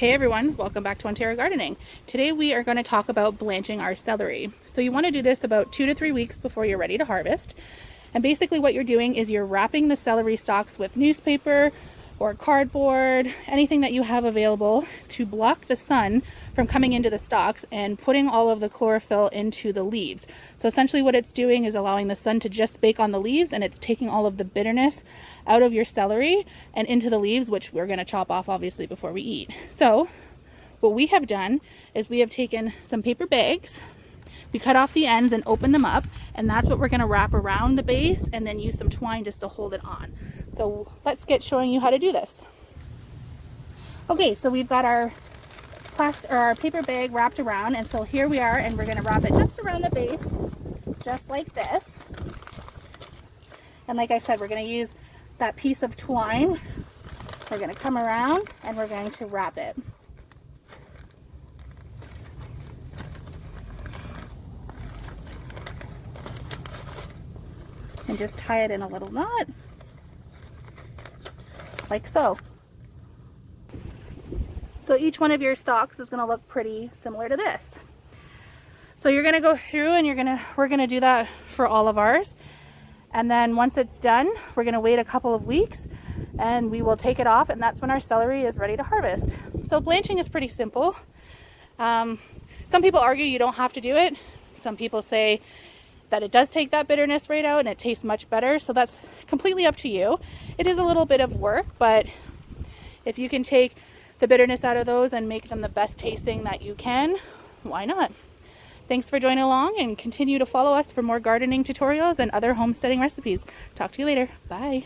Hey everyone, welcome back to Ontario Gardening. Today we are going to talk about blanching our celery. So you want to do this about 2 to 3 weeks before you're ready to harvest. And basically what you're doing is you're wrapping the celery stalks with newspaper or cardboard, anything that you have available to block the sun from coming into the stalks and putting all of the chlorophyll into the leaves. So essentially what it's doing is allowing the sun to just bake on the leaves, and it's taking all of the bitterness out of your celery and into the leaves, which we're going to chop off obviously before we eat. So what we have done is we have taken some paper bags, we cut off the ends and open them up, and that's what we're going to wrap around the base and then use some twine just to hold it on. So let's get showing you how to do this. Okay, so we've got our paper bag wrapped around, and so here we are, and we're going to wrap it just around the base, just like this. And like I said, we're going to use that piece of twine. We're going to come around and we're going to wrap it. And just tie it in a little knot, like so. So each one of your stalks is going to look pretty similar to this. So you're going to go through and we're going to do that for all of ours. And then once it's done, we're going to wait a couple of weeks and we will take it off, and that's when our celery is ready to harvest. So blanching is pretty simple. Some people argue you don't have to do it. Some people say that it does take that bitterness right out and it tastes much better. So that's completely up to you. It is a little bit of work, but if you can take the bitterness out of those and make them the best tasting that you can, why not? Thanks for joining along, and continue to follow us for more gardening tutorials and other homesteading recipes. Talk to you later. Bye.